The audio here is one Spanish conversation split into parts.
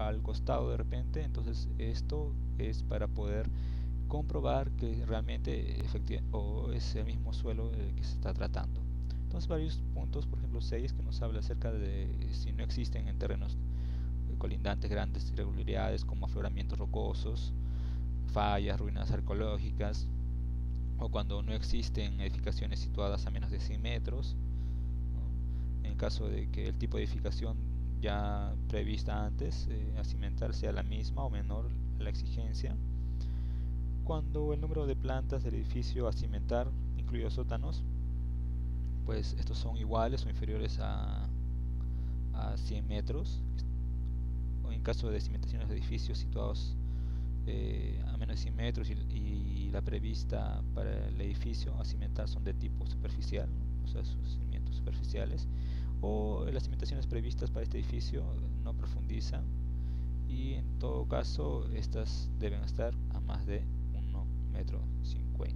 al costado de repente. Entonces esto es para poder comprobar que realmente o es el mismo suelo que se está tratando. Entonces varios puntos, por ejemplo 6, que nos habla acerca de si no existen en terrenos colindantes grandes irregularidades como afloramientos rocosos, fallas, ruinas arqueológicas, o cuando no existen edificaciones situadas a menos de 100 metros, ¿no? En el caso de que el tipo de edificación ya prevista antes a cimentar sea la misma o menor a la exigencia, cuando el número de plantas del edificio a cimentar, incluidos sótanos, pues estos son iguales o inferiores a 100 metros, o en caso de cimentaciones de edificios situados a menos de 100 metros y la prevista para el edificio a cimentar son de tipo superficial, ¿no? O sea, sus cimientos superficiales, o las cimentaciones previstas para este edificio no profundizan y en todo caso estas deben estar a más de 1,50 m.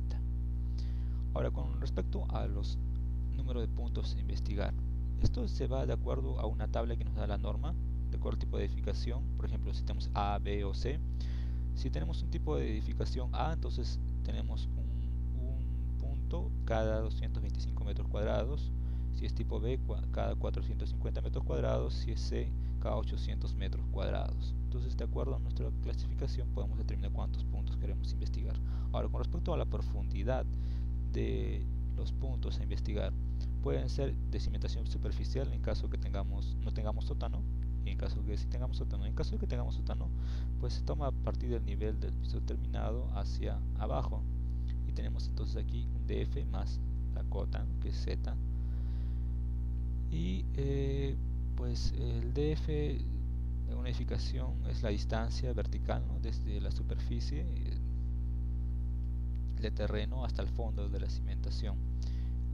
Ahora, con respecto a los números de puntos a investigar, esto se va de acuerdo a una tabla que nos da la norma de acuerdo al tipo de edificación. Por ejemplo, si tenemos A, B o C, si tenemos un tipo de edificación A, entonces tenemos un punto cada 225 metros cuadrados. Si es tipo B, cada 450 metros cuadrados. Si es C, cada 800 metros cuadrados. Entonces, de acuerdo a nuestra clasificación, podemos determinar cuántos puntos queremos investigar. Ahora, con respecto a la profundidad de los puntos a investigar, pueden ser de cimentación superficial en caso que no tengamos sótano, y en caso que sí tengamos sótano. En caso de que tengamos sótano, pues se toma a partir del nivel del piso terminado hacia abajo, y tenemos entonces aquí un DF más la cota, que es Z, y pues el DF de una edificación es la distancia vertical, ¿no?, desde la superficie de terreno hasta el fondo de la cimentación.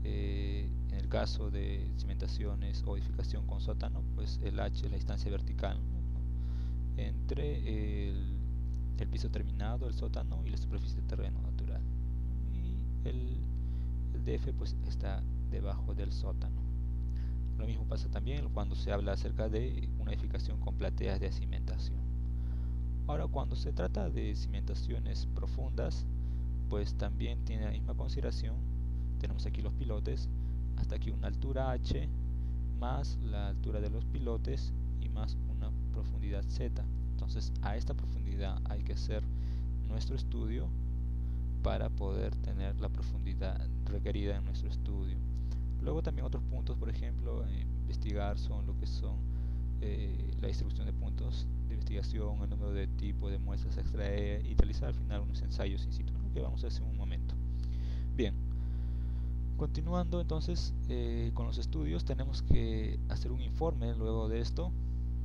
En el caso de cimentaciones o edificación con sótano, pues el H es la distancia vertical, ¿no?, entre el piso terminado, el sótano y la superficie de terreno natural, y el DF pues está debajo del sótano. Lo mismo pasa también cuando se habla acerca de una edificación con plateas de cimentación. Ahora, cuando se trata de cimentaciones profundas, pues también tiene la misma consideración. Tenemos aquí los pilotes, hasta aquí una altura H más la altura de los pilotes y más una profundidad Z. Entonces a esta profundidad hay que hacer nuestro estudio para poder tener la profundidad requerida en nuestro estudio. Luego también otros puntos, por ejemplo, investigar son lo que son la distribución de puntos de investigación, el número de tipos de muestras a extraer y realizar al final unos ensayos in situ, ¿no?, que vamos a hacer en un momento. Bien, continuando entonces con los estudios, tenemos que hacer un informe luego de esto,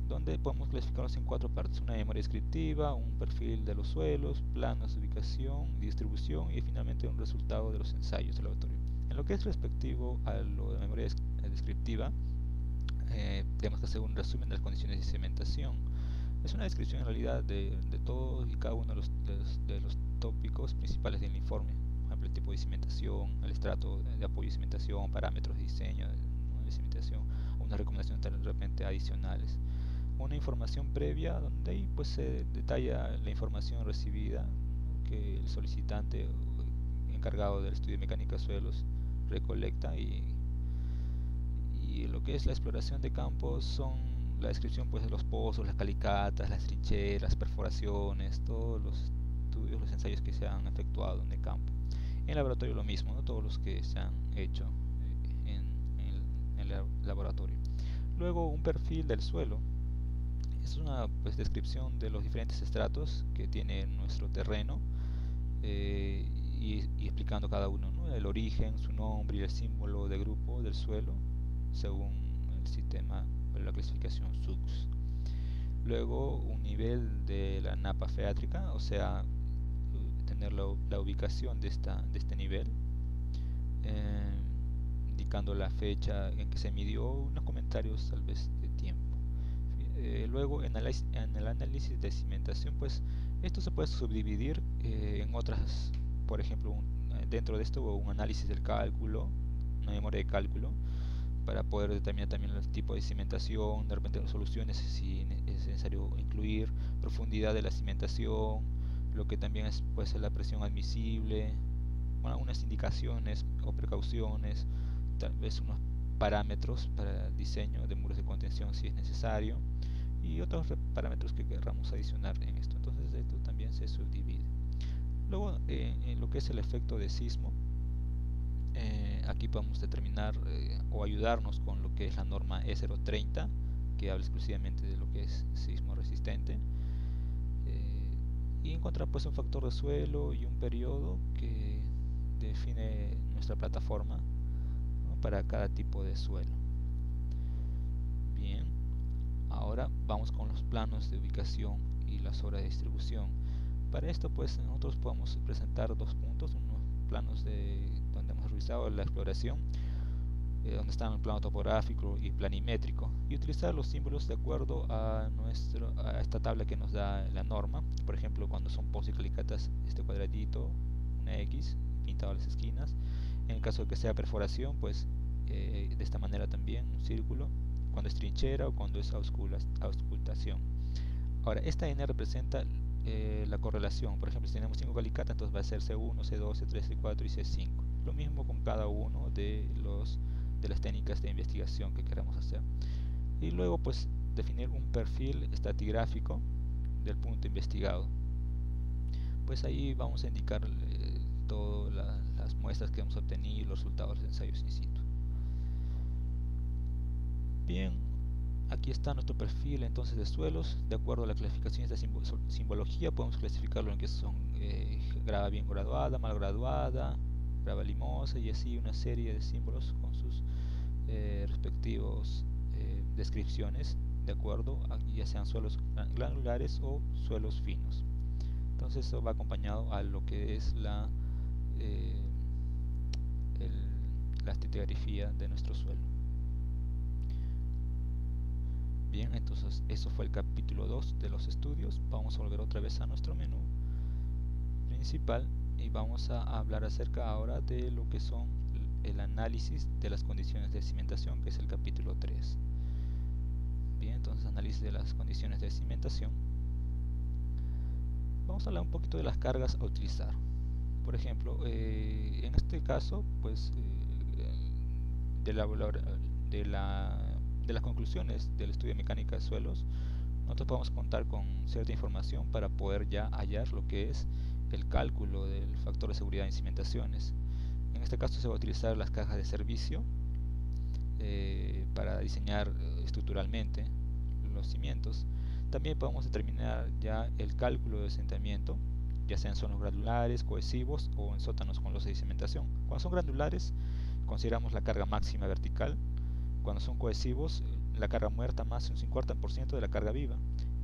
donde podemos clasificarlos en 4 partes: una memoria descriptiva, un perfil de los suelos, planos de ubicación y distribución, y finalmente un resultado de los ensayos del laboratorio. En lo que es respectivo a lo de memoria descriptiva, tenemos que hacer un resumen de las condiciones de cimentación. Es una descripción en realidad de todos y cada uno de los tópicos principales del informe. Por ejemplo, el tipo de cimentación, el estrato de apoyo de cimentación, parámetros de diseño de cimentación, unas recomendaciones de repente adicionales. Una información previa donde ahí pues se detalla la información recibida, que el solicitante encargado del estudio de mecánica de suelos recolecta, y lo que es la exploración de campos son la descripción pues de los pozos, las calicatas, las trincheras, perforaciones, todos los estudios, los ensayos que se han efectuado en el campo. En laboratorio lo mismo, ¿no?, todos los que se han hecho en el laboratorio. Luego un perfil del suelo. Es una pues descripción de los diferentes estratos que tiene nuestro terreno, y explicando cada uno, ¿no?, el origen, su nombre y el símbolo de grupo del suelo según el sistema de la clasificación SUX. Luego un nivel de la napa freátrica, o sea, tener la ubicación de este nivel, indicando la fecha en que se midió, unos comentarios tal vez de tiempo. Luego en el análisis de cimentación, pues esto se puede subdividir en otras, por ejemplo dentro de esto un análisis del cálculo, una memoria de cálculo, para poder determinar también el tipo de cimentación, de repente soluciones si es necesario incluir, profundidad de la cimentación, lo que también puede ser la presión admisible, bueno, unas indicaciones o precauciones, tal vez unos parámetros para diseño de muros de contención si es necesario, y otros parámetros que queramos adicionar en esto. Entonces esto también se subdivide. Luego en lo que es el efecto de sismo, aquí podemos determinar o ayudarnos con lo que es la norma E030, que habla exclusivamente de lo que es sismo resistente, y encontrar pues un factor de suelo y un periodo que define nuestra plataforma, ¿no?, para cada tipo de suelo. Bien, ahora vamos con los planos de ubicación y las horas de distribución. Para esto pues nosotros podemos presentar dos puntos, unos planos donde hemos realizado la exploración, donde están el plano topográfico y planimétrico, y utilizar los símbolos de acuerdo a esta tabla que nos da la norma. Por ejemplo, cuando son pozos y calicatas, este cuadradito, una X pintado a las esquinas. En el caso de que sea perforación, pues de esta manera también un círculo, cuando es trinchera o cuando es auscultación. Ahora, esta N representa la correlación. Por ejemplo, si tenemos 5 calicatas, entonces va a ser C1, C2, C3, C4 y C5. Lo mismo con cada uno de las técnicas de investigación que queramos hacer. Y luego pues definir un perfil estratigráfico del punto investigado. Pues ahí vamos a indicar todas las muestras que hemos obtenido y los resultados de ensayos in situ. Bien, aquí está nuestro perfil entonces de suelos. De acuerdo a la clasificación de esta simbología, podemos clasificarlo en que son grava bien graduada, mal graduada, grava limosa, y así una serie de símbolos con sus respectivos descripciones, de acuerdo a ya sean suelos granulares o suelos finos. Entonces eso va acompañado a lo que es la estratigrafía de nuestro suelo. Bien, entonces eso fue el capítulo 2 de los estudios. Vamos a volver otra vez a nuestro menú principal y vamos a hablar acerca ahora de lo que son el análisis de las condiciones de cimentación, que es el capítulo 3. Bien, entonces análisis de las condiciones de cimentación. Vamos a hablar un poquito de las cargas a utilizar. Por ejemplo, en este caso, pues de las conclusiones del estudio de mecánica de suelos, nosotros podemos contar con cierta información para poder ya hallar lo que es el cálculo del factor de seguridad en cimentaciones. En este caso se va a utilizar las cajas de servicio para diseñar estructuralmente los cimientos. También podemos determinar ya el cálculo de asentamiento, ya sea en zonas granulares, cohesivos o en sótanos con losa de cimentación. Cuando son granulares, consideramos la carga máxima vertical. Cuando son cohesivos, la carga muerta más un 50% de la carga viva.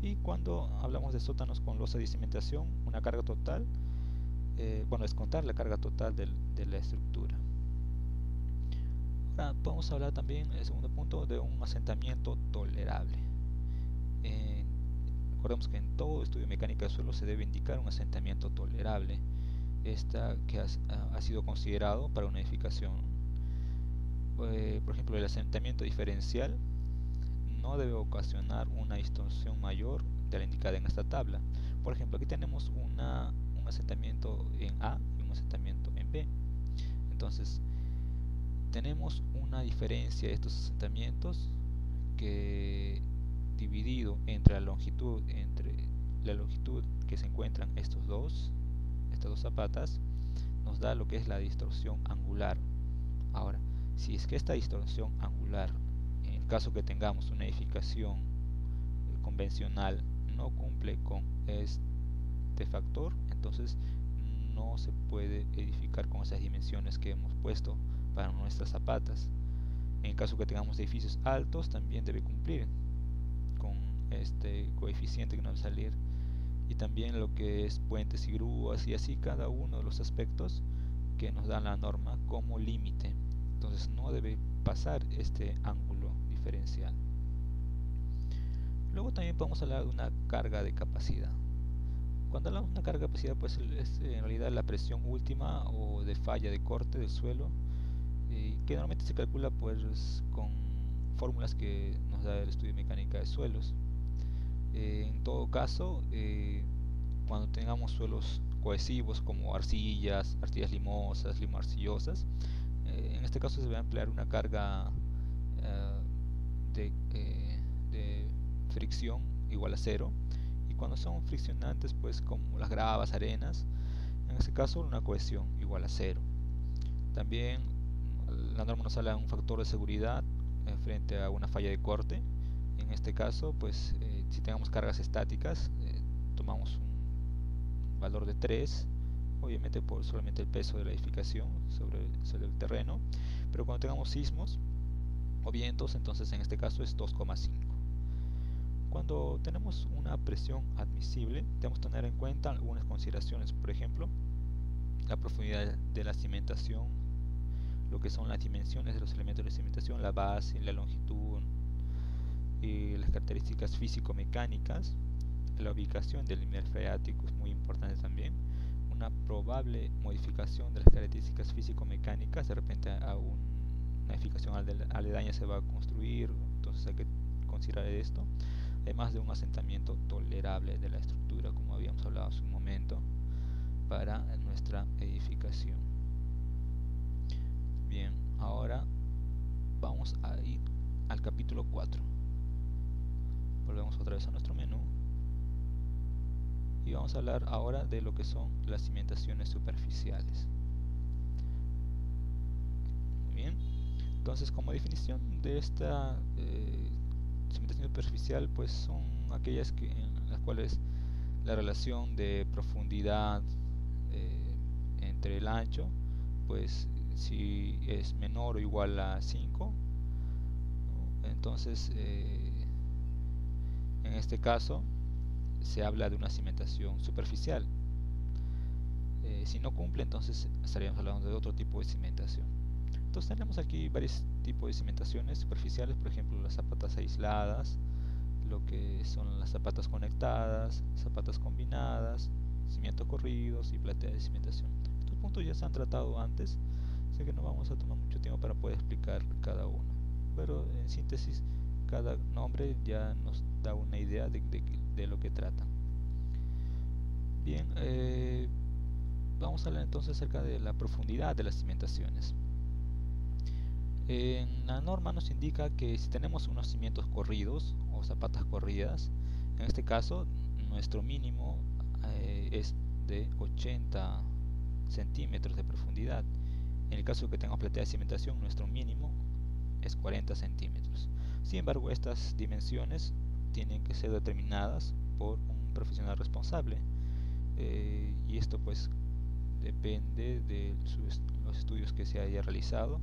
Y cuando hablamos de sótanos con losa de cimentación, una carga total, descontar la carga total de la estructura. Ahora podemos hablar también, el segundo punto, de un asentamiento tolerable. Recordemos que en todo estudio de mecánica de suelo se debe indicar un asentamiento tolerable, que ha sido considerado para una edificación. Por ejemplo, el asentamiento diferencial no debe ocasionar una distorsión mayor de la indicada en esta tabla. Por ejemplo, aquí tenemos un asentamiento en A y un asentamiento en B. Entonces, tenemos una diferencia de estos asentamientos que, dividido entre la longitud que se encuentran estas dos zapatas, nos da lo que es la distorsión angular. Ahora, si es que esta distorsión angular, en el caso que tengamos una edificación convencional, no cumple con este factor, entonces no se puede edificar con esas dimensiones que hemos puesto para nuestras zapatas. En el caso que tengamos edificios altos, también debe cumplir con este coeficiente que nos va a salir, y también lo que es puentes y grúas, y así cada uno de los aspectos que nos da la norma como límite. Entonces no debe pasar este ángulo diferencial. Luego también podemos hablar de una carga de capacidad. Cuando hablamos de una carga de capacidad, pues es en realidad la presión última o de falla de corte del suelo que normalmente se calcula pues con fórmulas que nos da el estudio de mecánica de suelos. En todo caso, cuando tengamos suelos cohesivos como arcillas limosas, limoarcillosas, en este caso se va a emplear una carga de fricción igual a cero, y cuando son friccionantes pues como las gravas, arenas, en este caso una cohesión igual a cero. También la norma nos habla de un factor de seguridad frente a una falla de corte. En este caso pues si tenemos cargas estáticas tomamos un valor de 3, obviamente por solamente el peso de la edificación sobre el terreno, pero cuando tengamos sismos o vientos, entonces en este caso es 2,5. Cuando tenemos una presión admisible, debemos tener en cuenta algunas consideraciones, por ejemplo, la profundidad de la cimentación, lo que son las dimensiones de los elementos de cimentación, la base, la longitud, y las características físico-mecánicas, la ubicación del lineal freático es muy importante también, una probable modificación de las características físico-mecánicas, de repente a una edificación aledaña se va a construir, entonces hay que considerar esto, además de un asentamiento tolerable de la estructura, como habíamos hablado hace un momento, para nuestra edificación. Bien, ahora vamos a ir al capítulo 4. Volvemos otra vez a nuestro menú y vamos a hablar ahora de lo que son las cimentaciones superficiales. Muy bien, entonces como definición de esta cimentación superficial, pues son aquellas en las cuales la relación de profundidad entre el ancho, pues si es menor o igual a 5, ¿no? Entonces en este caso se habla de una cimentación superficial. Si no cumple, entonces estaríamos hablando de otro tipo de cimentación. Entonces tenemos aquí varios tipos de cimentaciones superficiales, por ejemplo las zapatas aisladas, lo que son las zapatas conectadas, zapatas combinadas, cimientos corridos y plateas de cimentación. Estos puntos ya se han tratado antes, así que no vamos a tomar mucho tiempo para poder explicar cada uno, pero en síntesis cada nombre ya nos da una idea de lo que trata. Bien, vamos a hablar entonces acerca de la profundidad de las cimentaciones. En la norma nos indica que si tenemos unos cimientos corridos o zapatas corridas, en este caso nuestro mínimo es de 80 centímetros de profundidad. En el caso de que tengamos platea de cimentación, nuestro mínimo es 40 centímetros. Sin embargo, estas dimensiones tienen que ser determinadas por un profesional responsable, y esto pues depende de los estudios que se haya realizado